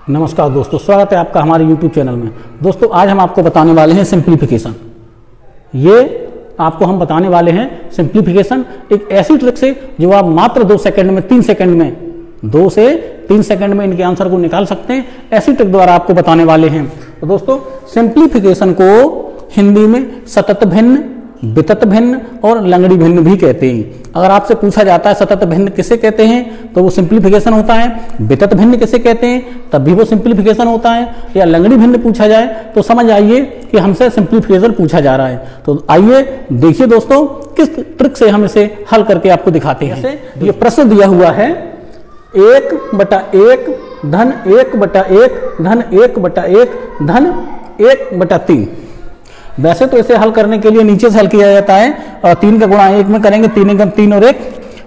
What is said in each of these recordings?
नमस्कार दोस्तों, स्वागत है आपका हमारे YouTube चैनल में। दोस्तों आज हम आपको बताने वाले हैं सिंप्लीफिकेशन। ये आपको हम बताने वाले हैं सिंप्लीफिकेशन, एक ऐसी ट्रिक से जो आप मात्र 2 सेकंड में 3 सेकंड में 2 से 3 सेकंड में इनके आंसर को निकाल सकते हैं। ऐसी ट्रिक द्वारा आपको बताने वाले हैं। तो दोस्तों सिंप्लीफिकेशन को हिंदी में सतत भिन्न, वितत भिन्न और लंगड़ी भिन्न भी कहते हैं। अगर आपसे पूछा जाता है सतत भिन्न किसे कहते हैं तो वो सिंप्लीफिकेशन होता है, वितत भिन्न किसे कहते हैं तब भी वो सिंप्लीफिकेशन होता है, या लंगड़ी भिन्न पूछा जाए तो समझ आइए कि हमसे सिंप्लीफिकेशन पूछा जा रहा है। तो आइए देखिए दोस्तों किस ट्रिक से हम इसे हल करके आपको दिखाते हैं। जैसे ये प्रश्न दिया हुआ है 1/1 धन 1/1 धन 1/1 धन 1/3। वैसे तो इसे हल करने के लिए नीचे से हल किया जाता है और 3 का गुणा 1 में करेंगे, 3 एकम 3 और 1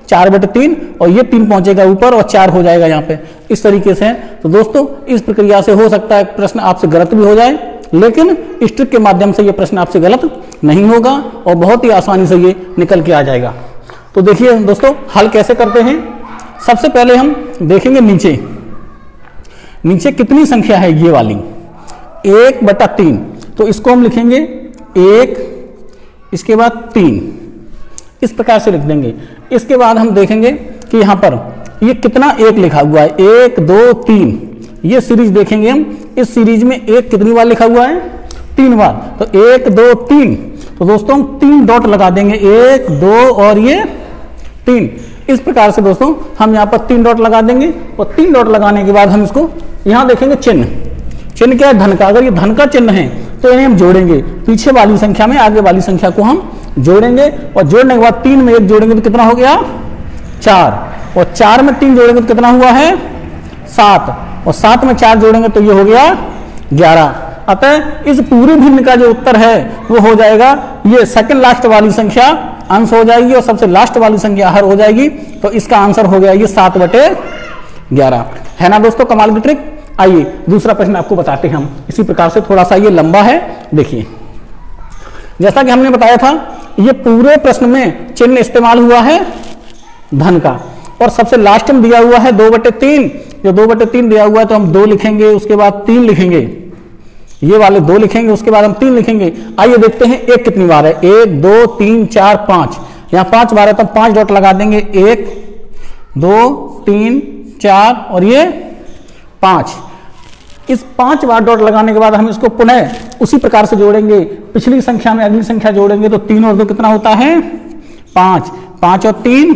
4/3 और ये 3 पहुंचेगा ऊपर और 4 हो जाएगा यहाँ पे, इस तरीके से। तो दोस्तों इस प्रक्रिया से हो सकता है प्रश्न आपसे गलत भी हो जाए, लेकिन इस ट्रिक के माध्यम से ये प्रश्न आपसे गलत नहीं होगा और बहुत ही आसानी से ये निकल के आ जाएगा। तो देखिए दोस्तों हल कैसे करते हैं। सबसे पहले हम देखेंगे नीचे कितनी संख्या है ये वाली 1/3, तो इसको हम लिखेंगे 1, इसके बाद 3, इस प्रकार से लिख देंगे। इसके बाद हम देखेंगे कि यहाँ पर ये कितना 1 लिखा हुआ है, 1 2 3, ये सीरीज देखेंगे हम। इस सीरीज में 1 कितनी बार लिखा हुआ है, 3 बार, तो 1 2 3। तो दोस्तों हम 3 डॉट लगा देंगे, 1 2 और ये 3। इस प्रकार से दोस्तों हम यहाँ पर 3 डॉट लगा देंगे और 3 डॉट लगाने के बाद हम इसको यहाँ देखेंगे चिन्ह क्या है, धन का। अगर ये धन का चिन्ह है तो इन्हें हम जोड़ेंगे, पीछे वाली संख्या में आगे वाली संख्या को हम जोड़ेंगे और जोड़ने के बाद 3 में 1 जोड़ेंगे तो कितना हो गया 4, और 4 में 3 जोड़ेंगे तो कितना हुआ है 7, और 7 में 4 जोड़ेंगे तो ये हो गया 11। अतः इस पूरी भिन्न का जो उत्तर है वो हो जाएगा, ये सेकंड लास्ट वाली संख्या अंश हो जाएगी और सबसे लास्ट वाली संख्या हर हो जाएगी। तो इसका आंसर हो गया ये 7/11 है ना दोस्तों, कमाल की ट्रिक। आइए दूसरा प्रश्न आपको बताते हैं हम इसी प्रकार से, थोड़ा सा ये लंबा है। देखिए जैसा कि हमने बताया था ये पूरे प्रश्न में चिन्ह इस्तेमाल हुआ है धन का, और सबसे लास्ट में दिया हुआ है 2/3। जो 2/3 दिया हुआ है तो हम 2 लिखेंगे, उसके बाद 3 लिखेंगे, ये वाले 2 लिखेंगे, उसके बाद हम 3 लिखेंगे। आइए देखते हैं 1 कितनी बार है, 1 2 3 4 5, यहाँ 5 बार है तो 5 डॉट लगा देंगे, 1 2 3 4 और ये 5। इस 5 बार डॉट लगाने के बाद हम इसको पुनः उसी प्रकार से जोड़ेंगे, पिछली संख्या में अगली संख्या जोड़ेंगे तो 3 और 2 कितना होता है 5, 5 और 3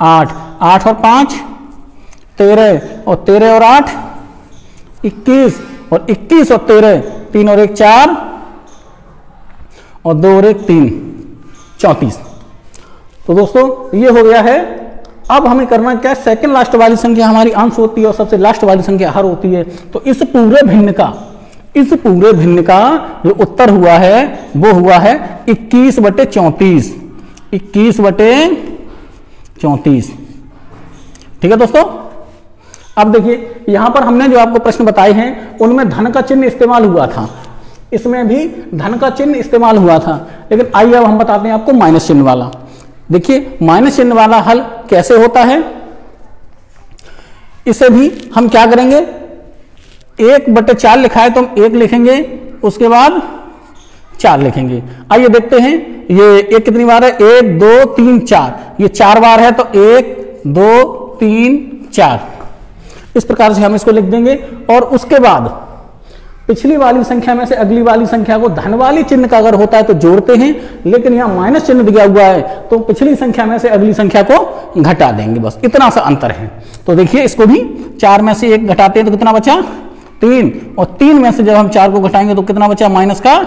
8, 8 और 5 13, और 13 और 8 21, और 21 और 13 3 और 1 4 और 2 और 1 3 34। तो दोस्तों ये हो गया है। अब हमें करना क्या है, सेकंड लास्ट वाली संख्या हमारी अंश होती है और सबसे लास्ट वाली संख्या हर होती है। तो इस पूरे भिन्न का जो उत्तर हुआ है वो हुआ है 21/34, 21/34। ठीक है दोस्तों। अब देखिए यहां पर हमने जो आपको प्रश्न बताए हैं उनमें धन का चिन्ह इस्तेमाल हुआ था, इसमें भी धन का चिन्ह इस्तेमाल हुआ था, लेकिन आइए अब हम बताते हैं आपको माइनस चिन्ह वाला। देखिए माइनस चिन्ह वाला हल कैसे होता है। इसे भी हम क्या करेंगे, 1/4 लिखा है तो हम 1 लिखेंगे, उसके बाद 4 लिखेंगे। आइए देखते हैं ये 1 कितनी बार है, 1 2 3 4, ये 4 बार है तो 1 2 3 4, इस प्रकार से हम इसको लिख देंगे। और उसके बाद पिछली वाली संख्या में से अगली वाली संख्या को धन वाली चिन्ह का अगर होता है तो जोड़ते हैं, लेकिन यहां माइनस चिन्ह दिया हुआ है तो पिछली संख्या में से अगली संख्या को घटा देंगे, बस इतना सा अंतर है। तो देखिए इसको भी 4 में से 1 घटाते हैं तो कितना बचा 3, और 3 में से जब हम 4 को घटाएंगे तो कितना बचा माइनस का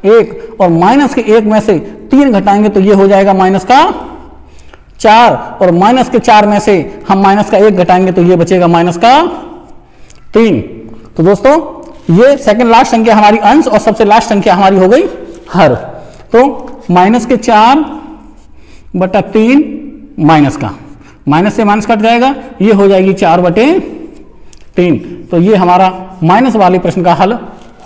1, और माइनस के 1 में से 3 घटाएंगे तो ये हो जाएगा माइनस का 4, और माइनस के 4 में से हम माइनस का 1 घटाएंगे तो ये बचेगा माइनस का 3। तो दोस्तों ये सेकंड लास्ट संख्या हमारी अंश और सबसे लास्ट संख्या हमारी हो गई हर। तो माइनस के 4/3 माइनस का, माइनस से माइनस कट जाएगा, ये हो जाएगी 4/3। तो ये हमारा माइनस वाले प्रश्न का हल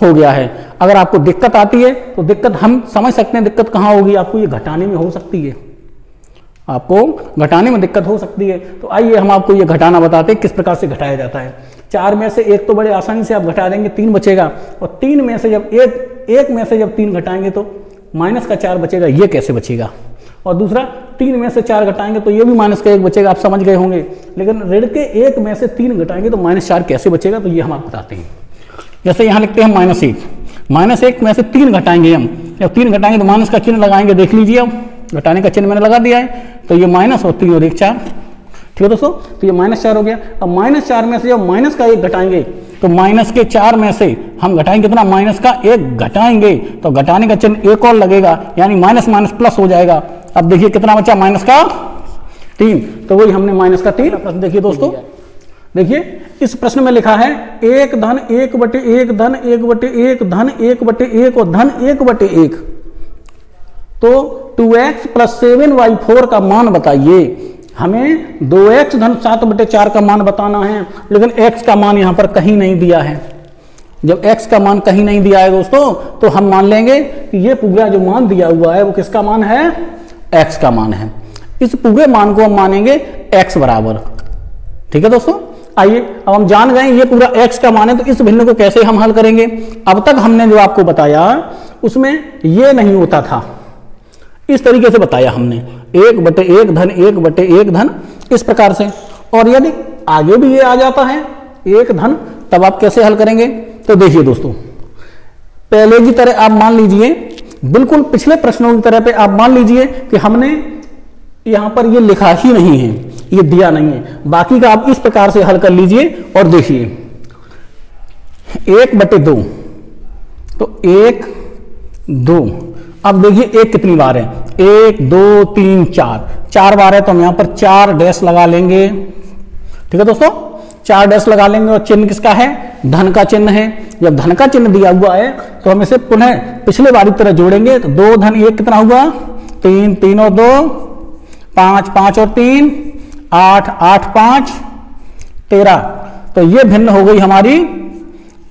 हो गया है। अगर आपको दिक्कत आती है तो दिक्कत हम समझ सकते हैं दिक्कत कहाँ होगी, आपको ये घटाने में हो सकती है। आपको घटाने में दिक्कत हो सकती है। तो आइए हम आपको ये घटाना बताते हैं किस प्रकार से घटाया जाता है। 4 में से 1 तो बड़े आसानी से आप घटा देंगे, 3 बचेगा। और 3 में से जब एक में से जब 3 घटाएंगे तो माइनस का 4 बचेगा, ये कैसे बचेगा। और दूसरा 3 में से 4 घटाएंगे तो ये भी माइनस का 1 बचेगा, आप समझ गए होंगे। लेकिन ऋण के 1 में से 3 घटाएंगे तो -4 कैसे बचेगा, तो ये हम आपको बताते हैं। जैसे यहाँ लिखते हैं -1 में से 3 घटाएंगे हम, जब 3 घटाएंगे तो माइनस का चिन्ह लगाएंगे, देख लीजिए अब घटाने का चिन्ह मैंने लगा दिया है, तो ये माइनस और 3 और 1 4, ठीक है दोस्तों। तो ये -4 हो गया। अब -4 में से जब माइनस का 1 घटाएंगे तो माइनस के 4 में से हम घटाएंगे कितना, माइनस का 1 घटाएंगे तो घटाने का चिन्ह 1 और लगेगा, यानी माइनस माइनस प्लस हो जाएगा। अब देखिए कितना बचा, माइनस का 3, तो वही हमने माइनस का 3। प्रश्न देखिए दोस्तों, देखिए इस प्रश्न में लिखा है 1 धन 1/1 धन 1/1 धन 1/1 और धन 1/1, तो 2x + 7y4 का मान बताइए। हमें 2x धन 7/4 का मान बताना है, लेकिन x का मान यहां पर कहीं नहीं दिया है। जब x का मान कहीं नहीं दिया है दोस्तों, तो हम मान लेंगे कि ये पूरा जो मान दिया हुआ है वो किसका मान है, x का मान है। इस पूरे मान को हम मानेंगे x बराबर, ठीक है दोस्तों। आइए अब हम जान गए ये पूरा x का मान है, तो इस भिन्न को कैसे हम हल करेंगे। अब तक हमने जो आपको बताया उसमें ये नहीं होता था, इस तरीके से बताया हमने, 1/1 धन 1/1 धन, इस प्रकार से। और यदि आगे भी ये आ जाता है 1 धन, तब आप कैसे हल करेंगे। तो देखिए दोस्तों, पहले की तरह आप मान लीजिए, बिल्कुल पिछले प्रश्नों की तरह पे आप मान लीजिए कि हमने यहां पर ये लिखा ही नहीं है, ये दिया नहीं है। बाकी का आप इस प्रकार से हल कर लीजिए और देखिए 1/2, तो 1 2, अब देखिए 1 कितनी बार है, 1 2 3 4 बार है, तो हम यहां पर 4 डैश लगा लेंगे, ठीक है दोस्तों। 4 डैश लगा लेंगे और चिन्ह किसका है, धन का चिन्ह है। जब धन का चिन्ह दिया हुआ है तो हम इसे पुनः पिछले बार की तरह जोड़ेंगे, तो 2 धन 1 कितना हुआ, 3 3 और 2 5 5 और 3 8 8 5 13, तो ये भिन्न हो गई हमारी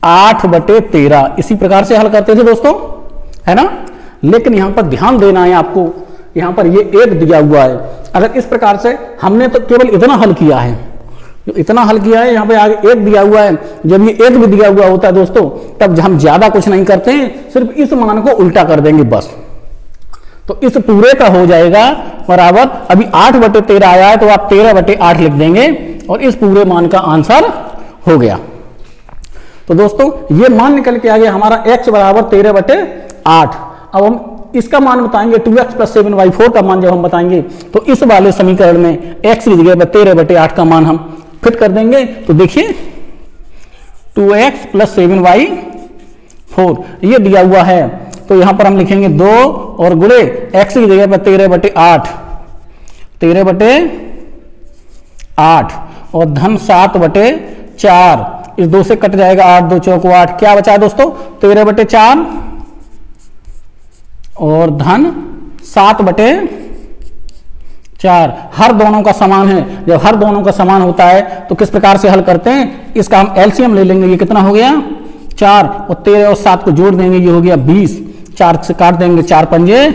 8/13। इसी प्रकार से हल करते थे दोस्तों, है ना। लेकिन यहां पर ध्यान देना है आपको, यहां पर ये 1 दिया हुआ है। अगर इस प्रकार से हमने तो केवल इतना हल किया है, जो इतना हल किया है, यहां पे आगे 1 दिया हुआ है। जब ये 1 भी दिया हुआ होता है दोस्तों, तब हम ज्यादा कुछ नहीं करते हैं, सिर्फ इस मान को उल्टा कर देंगे बस, तो इस पूरे का हो जाएगा बराबर। अभी 8/13 आया है, तो आप 13/8 लिख देंगे और इस पूरे मान का आंसर हो गया। तो दोस्तों ये मान निकल के आ गया हमारा x बराबर 13/8। अब हम इसका मान बताएंगे, 2x + 7y4 का मान जब हम बताएंगे, तो इस वाले समीकरण में x की जगह पर 13/8 का मान हम फिट कर देंगे। तो देखिए 2x + 7y4 ये दिया हुआ है, तो यहां पर हम लिखेंगे 2 और गुणे x की जगह पर 13/8 और धन 7/4, इस 2 से कट जाएगा, 8 2 चौको 8, क्या बचा है दोस्तों, 13/4 और धन 7/4। हर दोनों का समान है। जब हर दोनों का समान होता है तो किस प्रकार से हल करते हैं, इसका हम एलसीएम ले लेंगे। ये कितना हो गया, 4 और 13 और 7 को जोड़ देंगे, ये हो गया 20। 4 से काट देंगे, 4 पंजे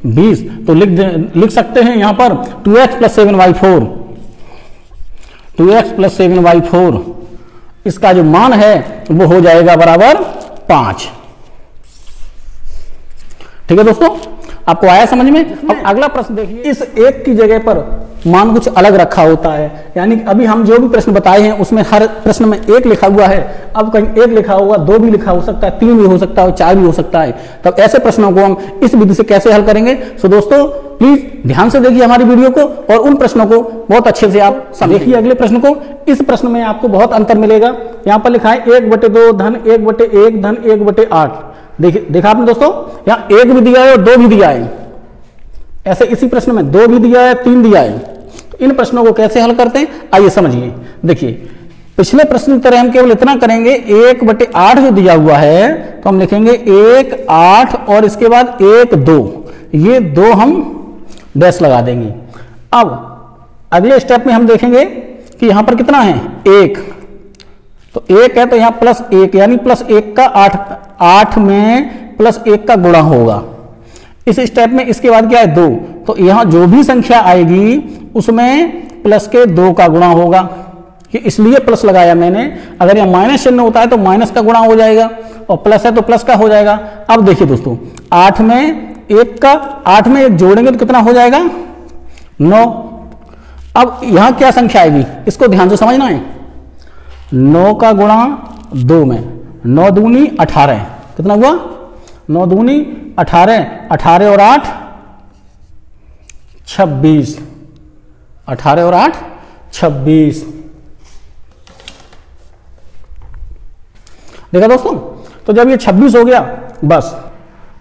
20, तो लिख सकते हैं यहां पर 2x + 7y4, 2x + 7y4 इसका जो मान है वो हो जाएगा बराबर 5। ठीक है दोस्तों, आपको आया समझ में। अब अगला प्रश्न देखिए, इस 1 की जगह पर मान कुछ अलग रखा होता है, यानी अभी हम जो भी प्रश्न बताए हैं उसमें हर प्रश्न में 1 लिखा हुआ है। अब कहीं 1 लिखा होगा, 2 भी लिखा हो सकता है, 3 भी हो सकता है, 4 भी हो सकता है। तब ऐसे प्रश्नों को हम इस विधि से कैसे हल करेंगे। सो दोस्तों प्लीज ध्यान से देखिए हमारी वीडियो को और उन प्रश्नों को बहुत अच्छे से आप देखिए। अगले प्रश्न को, इस प्रश्न में आपको बहुत अंतर मिलेगा। यहां पर लिखा है 1/2 धन 1/1 धन 1/8। देखिए, देखा आपने दोस्तों, यहां 1 भी दिया है और 2 भी दिया है। ऐसे इसी प्रश्न में 2 भी दिया है, 3 दिया है। इन प्रश्नों को कैसे हल करते हैं आइए समझिए। देखिए पिछले प्रश्न की तरह हम केवल इतना करेंगे, 1/8 जो दिया हुआ है तो हम लिखेंगे 1 8 और इसके बाद 1 2, ये 2 हम डैश लगा देंगे। अब अगले स्टेप में हम देखेंगे कि यहां पर कितना है 1, तो 1 है तो यहां +1 यानी +1 का 8 में +1 का गुणा होगा। इस स्टेप में इसके बाद क्या है 2, तो यहां जो भी संख्या आएगी उसमें प्लस के 2 का गुणा होगा। कि इसलिए प्लस लगाया मैंने। अगर यहाँ माइनस चिन्ह होता है तो माइनस का गुणा हो जाएगा, और प्लस है तो प्लस का हो जाएगा। अब देखिए दोस्तों, 8 में 1 जोड़ेंगे तो कितना हो जाएगा, 9। अब यहां क्या संख्या आएगी, इसको ध्यान से समझना है। 9 का गुणा 2 में, 9 दूनी 18, कितना हुआ, 9 दूनी 18, 18 और 8 26, 18 और 8 26। देखा दोस्तों, तो जब ये 26 हो गया, बस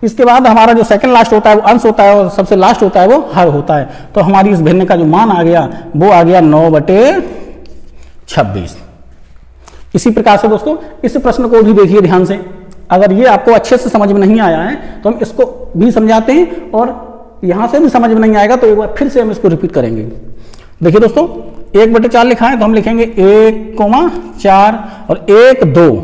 इसके बाद हमारा जो सेकंड लास्ट होता है वो अंश होता है, और सबसे लास्ट होता है वो हर होता है। तो हमारी इस भिन्न का जो मान आ गया वो आ गया 9/26। इसी प्रकार से दोस्तों इस प्रश्न को भी देखिए ध्यान से। अगर ये आपको अच्छे से समझ में नहीं आया है तो हम इसको भी समझाते हैं, और यहां से भी समझ में नहीं आएगा तो एक बार फिर से हम इसको रिपीट करेंगे। देखिए दोस्तों, 1/4 लिखा है तो हम लिखेंगे 1,4 और 1 2,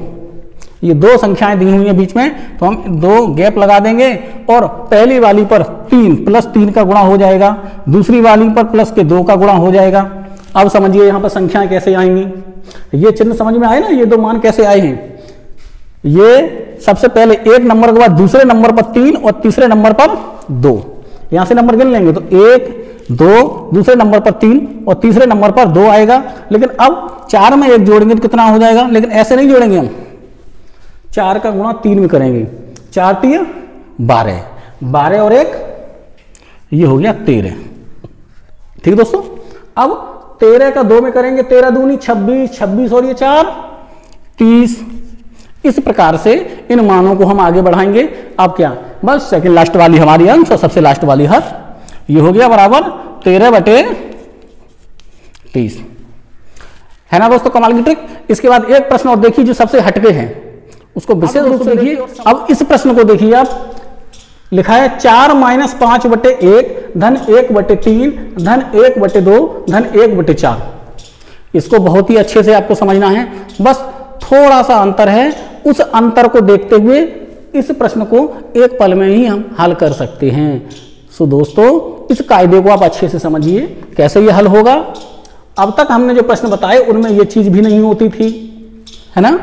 ये 2 संख्याएं दी हुई हैं बीच में, तो हम 2 गैप लगा देंगे, और पहली वाली पर 3 प्लस 3 का गुणा हो जाएगा, दूसरी वाली पर प्लस के 2 का गुणा हो जाएगा। अब समझिए यहाँ पर संख्याएं कैसे आएंगी, ये चिन्ह समझ में आए ना, ये 2 मान कैसे आए हैं। ये सबसे पहले 1 नंबर के बाद दूसरे नंबर पर 3 और तीसरे नंबर पर 2, यहां से नंबर गिन लेंगे तो 1 2, दूसरे नंबर पर 3 और तीसरे नंबर पर 2 आएगा। लेकिन अब 4 में 1 जोड़ेंगे तो कितना हो जाएगा, लेकिन ऐसे नहीं जोड़ेंगे हम, 4 का गुणा 3 में करेंगे, 4 3 12, 12 और 1 ये हो गया 13। ठीक है दोस्तों, अब 13 का 2 में करेंगे, 13 दूनी 26, 26 और ये 4 30। इस प्रकार से इन मानों को हम आगे बढ़ाएंगे। अब क्या, बस सेकंड लास्ट वाली हमारी अंश और सबसे लास्ट वाली हर, ये हो गया बराबर 13/30। है ना दोस्तों कमाल की ट्रिक। इसके बाद एक प्रश्न और देखिए जो सबसे हटके हैं, उसको विशेष रूप से देखिए। अब इस प्रश्न को देखिए आप, लिखा है 4 - 5/1 धन 1/3 धन 1/2 धन 1/4। इसको बहुत ही अच्छे से आपको समझना है, बस थोड़ा सा अंतर है, उस अंतर को देखते हुए इस प्रश्न को एक पल में ही हम हल कर सकते हैं। सो दोस्तों इस कायदे को आप अच्छे से समझिए कैसे ये हल होगा। अब तक हमने जो प्रश्न बताए उनमें ये चीज भी नहीं होती थी, है ना,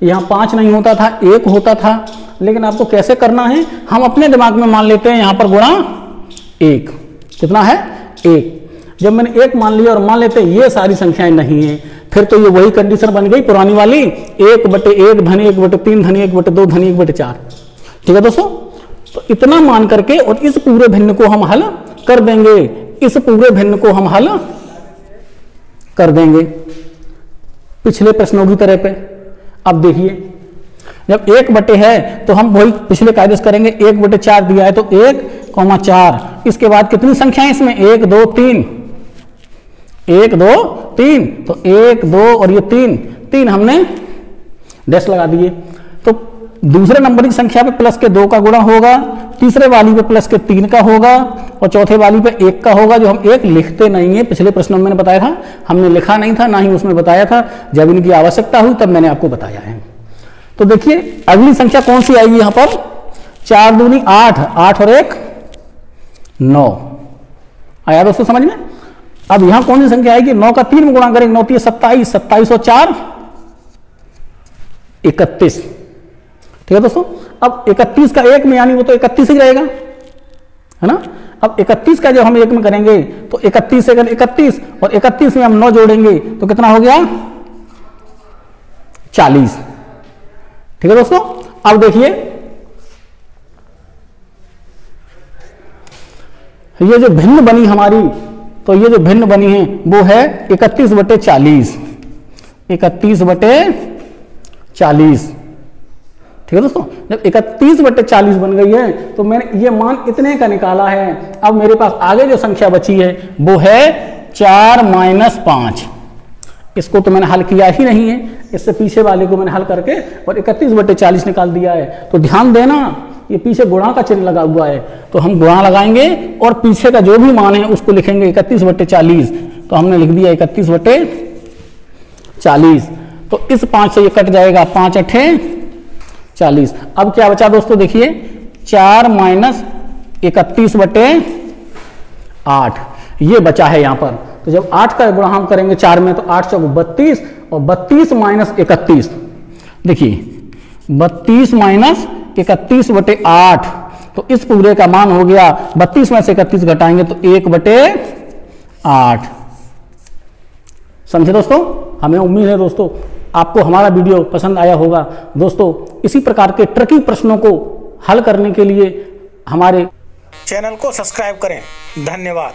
यहाँ 5 नहीं होता था, 1 होता था। लेकिन आपको कैसे करना है, हम अपने दिमाग में मान लेते हैं यहाँ पर गुणा 1, कितना है 1। जब मैंने 1 मान लिया और मान लेते हैं ये सारी संख्याएं नहीं है, फिर तो ये वही कंडीशन बन गई पुरानी वाली, 1/1 धन 1/3 धन 1/2 धन 1/4। ठीक है दोस्तों, तो इतना मान करके और इस पूरे भिन्न को हम हल कर देंगे, इस पूरे भिन्न को हम हल कर देंगे पिछले प्रश्नों की तरह पे। अब देखिए जब 1 है तो हम वही पिछले कायदे से करेंगे, 1/4 दिया है तो 1,4। इसके बाद कितनी संख्या है इसमें, 1 2 3, 1 2 3, तो 1 2 और ये 3 हमने डैश लगा दिए। तो दूसरे नंबर की संख्या पे प्लस के 2 का गुणा होगा, तीसरे वाली पे प्लस के 3 का होगा, और चौथे वाली पे 1 का होगा, जो हम 1 लिखते नहीं है। पिछले प्रश्नों में मैंने बताया था, हमने लिखा नहीं था, ना ही उसमें बताया था, जब इनकी आवश्यकता हुई तब मैंने आपको बताया है। तो देखिए अगली संख्या कौन सी आएगी यहां पर, 4 दूनी 8, 8 और 1 9। आया दोस्तों समझ में। अब यहां कौन सी संख्या आएगी, 9 का 3 में गुणा करेंगे, 9 3 27, 27 और 4 31। ठीक है दोस्तों, अब 31 का 1 में यानी वो तो 31 ही रहेगा, है ना। अब 31 का जब हम 1 में करेंगे तो 31 से 31 और 31 में हम 9 जोड़ेंगे तो कितना हो गया 40। ठीक है दोस्तों, अब देखिए ये जो भिन्न बनी हमारी, तो ये जो भिन्न बनी है वो है 31/40, 31/40। ठीक है दोस्तों, जब 31/40 बन गई है तो मैंने ये मान इतने का निकाला है। अब मेरे पास आगे जो संख्या बची है वो है 4 - 5। इसको तो मैंने हल किया ही नहीं है, इससे पीछे वाले को मैंने हल करके और 31/40 निकाल दिया है। तो ध्यान देना ये पीछे गुणा का चिन्ह लगा हुआ है, तो हम गुणा लगाएंगे और पीछे का जो भी मान है उसको लिखेंगे 31/40। तो हमने लिख दिया 31/40। तो इस 5 से ये कट जाएगा, 5 8 40। अब क्या बचा दोस्तों, देखिए 4 - 31/8 ये बचा है यहां पर। तो जब 8 का गुणा हम करेंगे 4 में तो 8 चौक 32 और 32 माइनस 31, देखिए 32 माइनस 31/8, तो इस पूरे का मान हो गया 32 में से 31 घटाएंगे तो 1/8। समझे दोस्तों? हमें उम्मीद है दोस्तों आपको हमारा वीडियो पसंद आया होगा। दोस्तों इसी प्रकार के ट्रिकी प्रश्नों को हल करने के लिए हमारे चैनल को सब्सक्राइब करें। धन्यवाद।